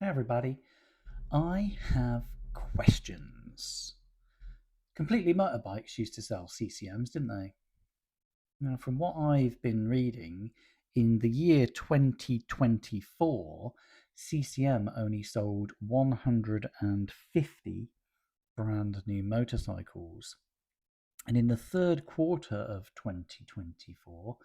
Hey everybody, I have questions. Completely Motorbikes used to sell CCMs, didn't they? Now, from what I've been reading, in the year 2024, CCM only sold 150 brand new motorcycles. And in the third quarter of 2024,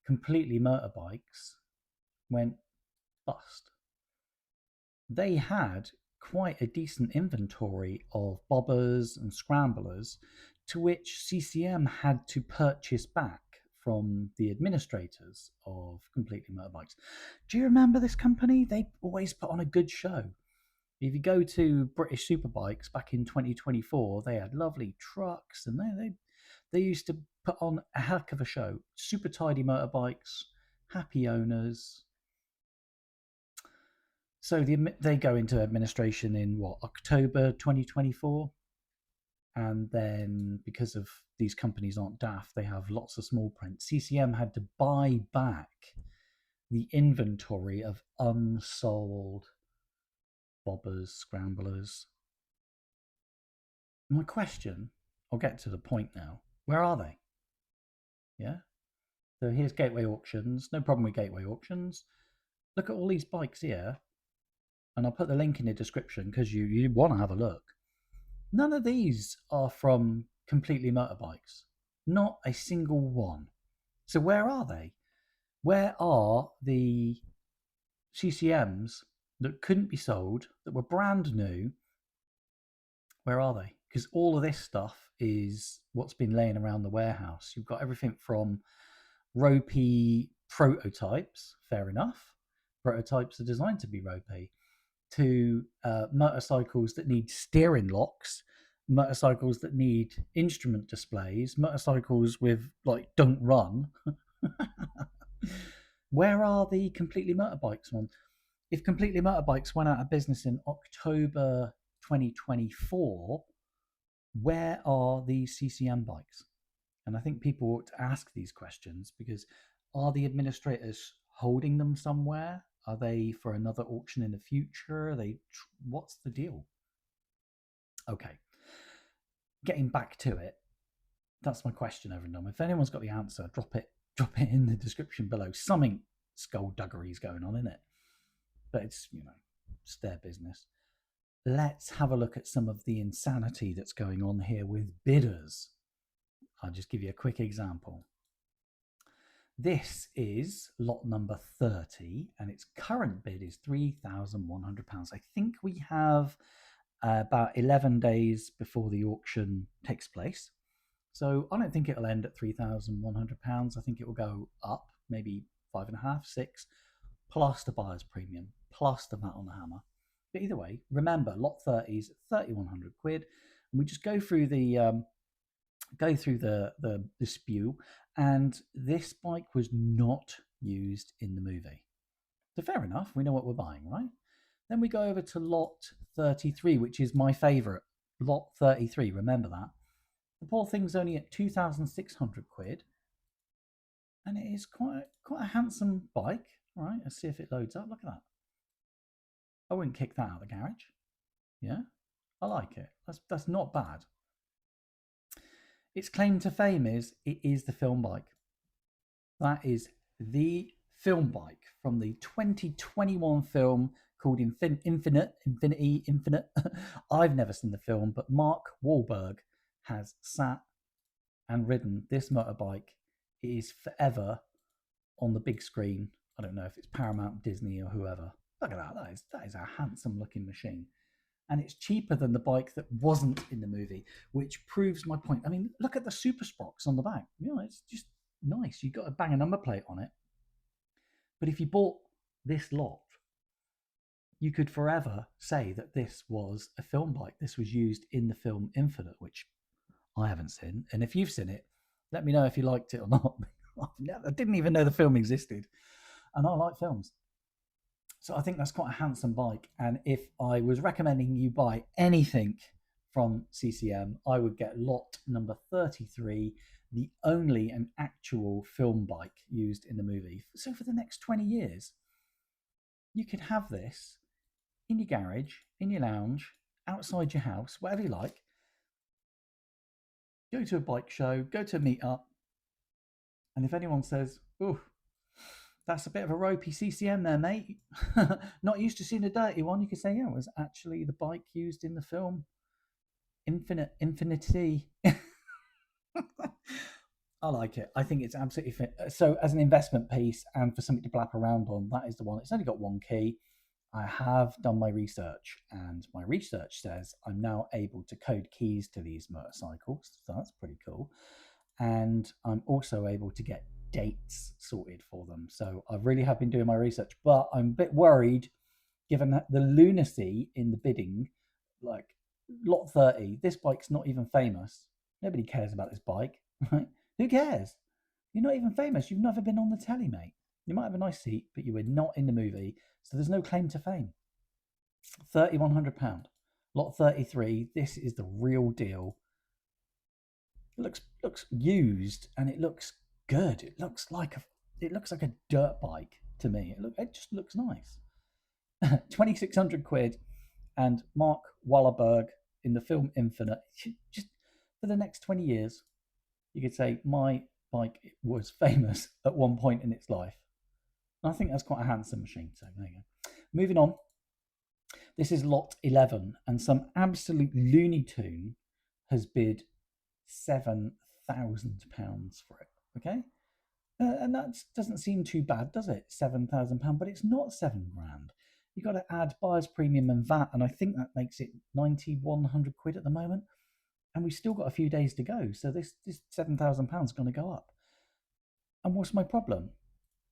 Completely Motorbikes went bust. They had quite a decent inventory of bobbers and scramblers, to which CCM had to purchase back from the administrators of Completely Motorbikes. Do you remember this company? They always put on a good show. If you go to British Superbikes back in 2024, they had lovely trucks and they used to put on a heck of a show. Super tidy motorbikes, happy owners, so they go into administration in what, October 2024, and then because of these companies aren't daft, they have lots of small print. CCM had to buy back the inventory of unsold bobbers, scramblers. My question, I'll get to the point now. Where are they? Yeah. So here's Gateway Auctions. No problem with Gateway Auctions. Look at all these bikes here, and I'll put the link in the description because you want to have a look. None of these are from Completely Motorbikes. Not a single one. So where are they? Where are the CCMs that couldn't be sold, that were brand new? Where are they? Because all of this stuff is what's been laying around the warehouse. You've got everything from ropey prototypes, fair enough. Prototypes are designed to be ropey, to motorcycles that need steering locks, motorcycles that need instrument displays, motorcycles with like don't run. Where are the Completely Motorbikes ones? If Completely Motorbikes went out of business in October 2024, where are the CCM bikes? And I think people ought to ask these questions because are the administrators holding them somewhere? Are they for another auction in the future? Are they? What's the deal? Okay, getting back to it. That's my question over and done. If anyone's got the answer, drop it. Drop it in the description below. Something skullduggery is going on in it, but it's their business. Let's have a look at some of the insanity that's going on here with bidders. I'll just give you a quick example. This is lot number 30, and its current bid is £3,100. I think we have about 11 days before the auction takes place. So I don't think it'll end at £3,100. I think it will go up, maybe 5.5, 6, plus the buyer's premium, plus the VAT on the hammer. But either way, remember, lot 30 is 3,100 quid. And we just go through the spew, and this bike was not used in the movie. So fair enough, we know what we're buying, right? Then we go over to lot 33, which is my favourite. Lot 33, remember that. The poor thing's only at 2,600 quid, and it is quite a handsome bike. All right, let's see if it loads up. Look at that. I wouldn't kick that out of the garage. Yeah, I like it. That's not bad. Its claim to fame is it is the film bike. That is the film bike from the 2021 film called Infinite. I've never seen the film, but Mark Wahlberg has sat and ridden this motorbike. It is forever on the big screen. I don't know if it's Paramount, Disney, or whoever. Look at that. That is a handsome looking machine. And it's cheaper than the bike that wasn't in the movie, which proves my point. I mean, look at the super sprox on the back. It's just nice. You've got a bang a number plate on it. But if you bought this lot, you could forever say that this was a film bike. This was used in the film Infinite, which I haven't seen. And if you've seen it, let me know if you liked it or not. I didn't even know the film existed. And I like films. So I think that's quite a handsome bike. And if I was recommending you buy anything from CCM, I would get lot number 33, the only and actual film bike used in the movie. So for the next 20 years, you could have this in your garage, in your lounge, outside your house, whatever you like. Go to a bike show, go to a meetup, and if anyone says, "Oh, that's a bit of a ropey CCM there, mate," not used to seeing a dirty one, you could say, "Yeah, it was actually the bike used in the film Infinity." I like it. I think it's absolutely fit. So, as an investment piece and for something to blap around on, that is the one. It's only got one key. I have done my research, and my research says I'm now able to code keys to these motorcycles. So that's pretty cool. And I'm also able to get dates sorted for them. So I really have been doing my research, but I'm a bit worried given that the lunacy in the bidding, like lot 30, this bike's not even famous. Nobody cares about this bike, right? Who cares? You're not even famous. You've never been on the telly, mate. You might have a nice seat, but you were not in the movie. So there's no claim to fame. £3,100. Lot 33. This is the real deal. It looks used and it looks good. It looks like a dirt bike to me. It just looks nice. 2,600 quid, and Mark Wahlberg in the film Infinite. Just for the next 20 years, you could say my bike was famous at one point in its life. And I think that's quite a handsome machine. So there you go. Moving on. This is lot 11, and some absolute Looney Tune has bid £7,000 for it. Okay, and that doesn't seem too bad, does it? £7,000, but it's not 7 grand. You've got to add buyer's premium and VAT, and I think that makes it 9,100 quid at the moment. And we've still got a few days to go, so this £7,000 is going to go up. And what's my problem?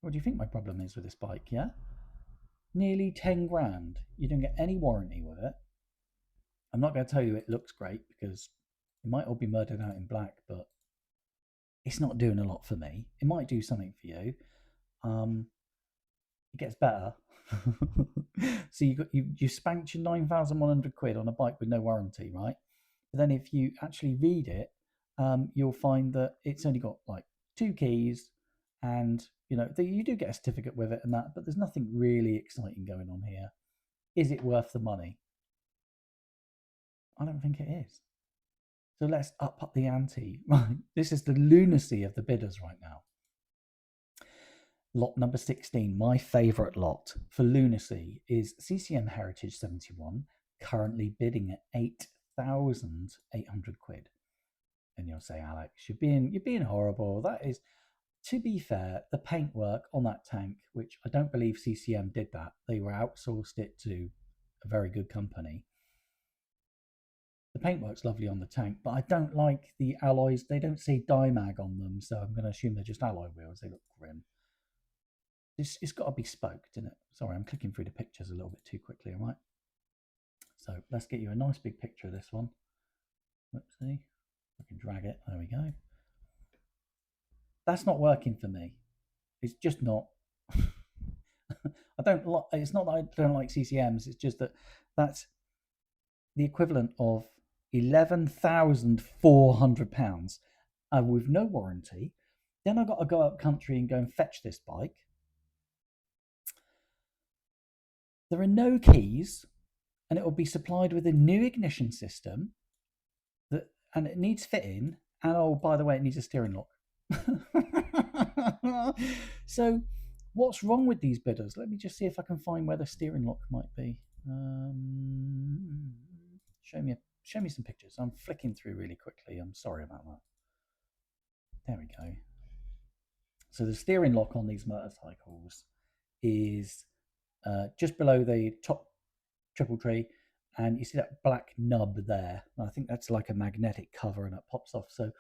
What do you think my problem is with this bike? Yeah, nearly 10 grand. You don't get any warranty with it. I'm not going to tell you it looks great because it might all be murdered out in black, but it's not doing a lot for me. It might do something for you. Um, it gets better. So you spanked your 9,100 quid on a bike with no warranty, right? But then if you actually read it, you'll find that it's only got like two keys, and you do get a certificate with it and that, but there's nothing really exciting going on here. Is it worth the money? I don't think it is. So let's up the ante. Right, this is the lunacy of the bidders right now. Lot number 16, my favourite lot for lunacy, is CCM Heritage 71, currently bidding at 8,800 quid. And you'll say, Alex, you're being horrible. That is, to be fair, the paintwork on that tank, which I don't believe CCM did that. They were outsourced it to a very good company. The paintwork's lovely on the tank, but I don't like the alloys. They don't say Dimag on them, so I'm going to assume they're just alloy wheels. They look grim. It's got to be spoked, isn't it? Sorry, I'm clicking through the pictures a little bit too quickly, all right? So let's get you a nice big picture of this one. Whoopsie. I can drag it. There we go. That's not working for me. It's just not. I don't like. It's not that I don't like CCMs. It's just that that's the equivalent of £11,400 with no warranty. Then I've got to go up country and go and fetch this bike. There are no keys, and it will be supplied with a new ignition system and it needs fitting. And oh, by the way, it needs a steering lock. So, what's wrong with these bidders? Let me just see if I can find where the steering lock might be. Show me some pictures. I'm flicking through really quickly. I'm sorry about that. There we go. So the steering lock on these motorcycles is just below the top triple tree, and you see that black nub there. I think that's like a magnetic cover, and it pops off. So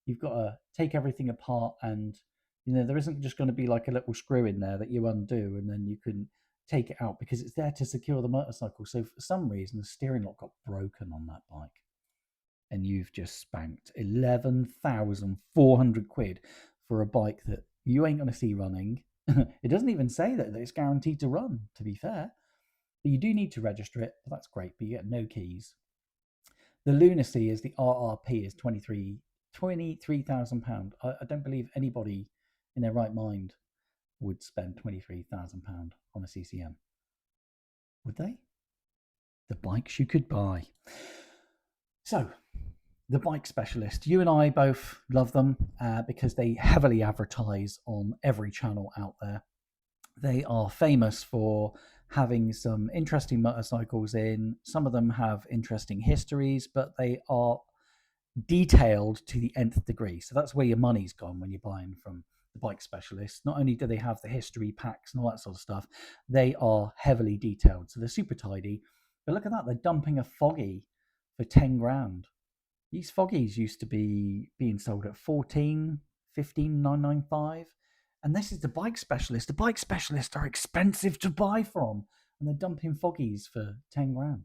you've got to take everything apart, and there isn't just going to be like a little screw in there that you undo and then you can take it out, because it's there to secure the motorcycle. So for some reason the steering lock got broken on that bike, and you've just spanked 11,400 quid for a bike that you ain't going to see running. It doesn't even say that it's guaranteed to run, to be fair. But you do need to register it, but that's great, but you get no keys. The lunacy is the RRP is £23,000. I don't believe anybody in their right mind would spend £23,000 on a CCM. Would they? the bikes you could buy. So, the bike specialist, you and I both love them because they heavily advertise on every channel out there. They are famous for having some interesting motorcycles in. Some of them have interesting histories, but they are detailed to the nth degree. So that's where your money's gone when you're buying from the bike specialist. Not only do they have the history packs and all that sort of stuff, they are heavily detailed. So they're super tidy. But look at that, they're dumping a foggy for 10 grand. These foggies used to be being sold at 14, 15,995. And this is the bike specialist. The bike specialists are expensive to buy from. And they're dumping foggies for 10 grand.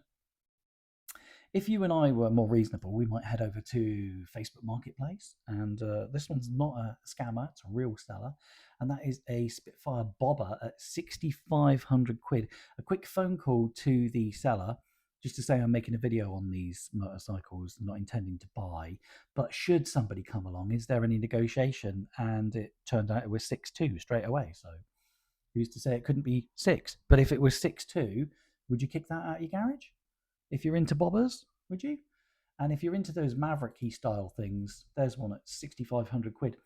If you and I were more reasonable, we might head over to Facebook Marketplace. And this one's not a scammer, it's a real seller. And that is a Spitfire bobber at 6,500 quid. A quick phone call to the seller just to say I'm making a video on these motorcycles, not intending to buy. But should somebody come along, is there any negotiation? And it turned out it was 6.2 straight away. So who's to say it couldn't be 6? But if it was 6.2, would you kick that out of your garage? If you're into bobbers, would you? And if you're into those Mavericky style things, there's one at 6,500 quid.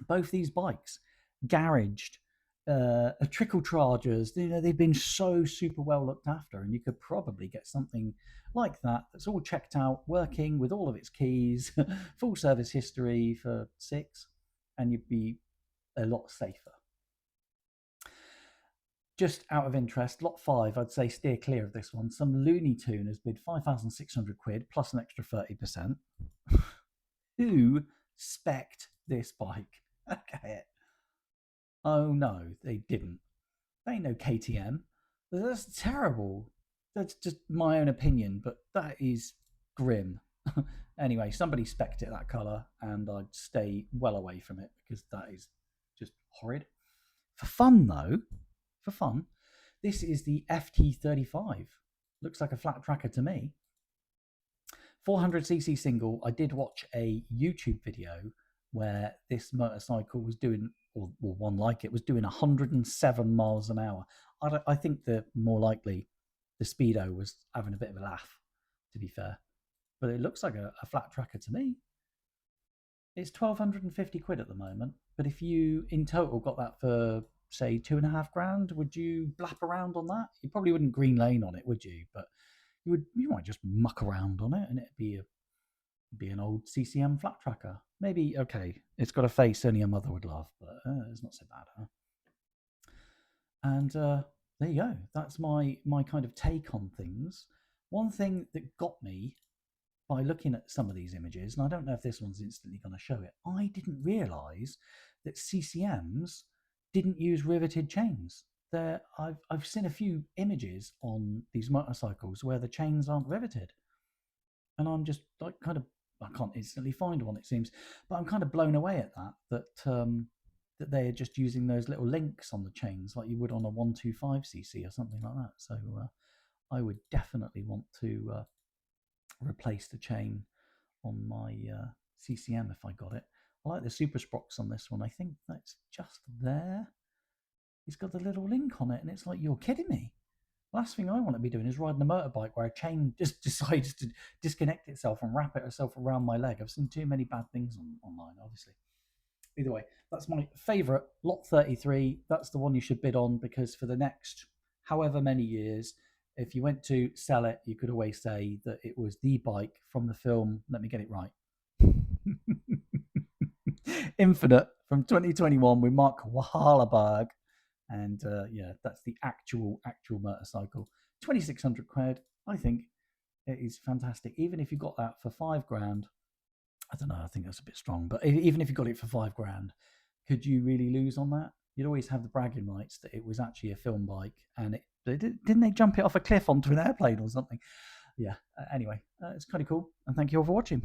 Both these bikes, garaged, trickle chargers, they've been so super well looked after, and you could probably get something like that that's all checked out, working with all of its keys, full service history for 6, and you'd be a lot safer. Just out of interest, lot 5, I'd say steer clear of this one. Some Looney Tune has bid 5,600 quid plus an extra 30%. Who spec'd this bike? Okay. Oh no, they didn't. They ain't no KTM. That's terrible. That's just my own opinion, but that is grim. Anyway, somebody spec'd it that colour, and I'd stay well away from it because that is just horrid. For fun, though, for fun, this is the FT35. Looks like a flat tracker to me. 400cc single. I did watch a YouTube video where this motorcycle was doing, or one like it, was doing 107 miles an hour. I think the more likely the Speedo was having a bit of a laugh, to be fair. But it looks like a flat tracker to me. It's 1,250 quid at the moment. But if you in total got that for say 2.5 grand, would you blap around on that? You probably wouldn't green lane on it, would you? But you might just muck around on it, and it'd be an old CCM flat tracker. Maybe okay, it's got a face only a mother would love, but it's not so bad, huh? And there you go. That's my kind of take on things. One thing that got me by looking at some of these images, and I don't know if this one's instantly going to show it, I didn't realise that CCMs didn't use riveted chains. I've seen a few images on these motorcycles where the chains aren't riveted, and I'm just like I can't instantly find one, it seems, but I'm kind of blown away at that they're just using those little links on the chains like you would on a 125cc or something like that. So I would definitely want to replace the chain on my CCM if I got it. I like the super sprox on this one. I think that's just there. It's got the little link on it, and it's like, you're kidding me. Last thing I want to be doing is riding a motorbike where a chain just decides to disconnect itself and wrap itself around my leg. I've seen too many bad things online, obviously. Either way, that's my favourite, lot 33. That's the one you should bid on, because for the next however many years, if you went to sell it, you could always say that it was the bike from the film, let me get it right, Infinite from 2021 with Mark Wahlberg. And yeah, that's the actual motorcycle. 2,600 quid. I think it is fantastic. Even if you got that for 5 grand, I don't know. I think that's a bit strong, but even if you got it for 5 grand, could you really lose on that? You'd always have the bragging rights that it was actually a film bike, and didn't they jump it off a cliff onto an airplane or something? Yeah. Anyway, it's kind of cool, and thank you all for watching.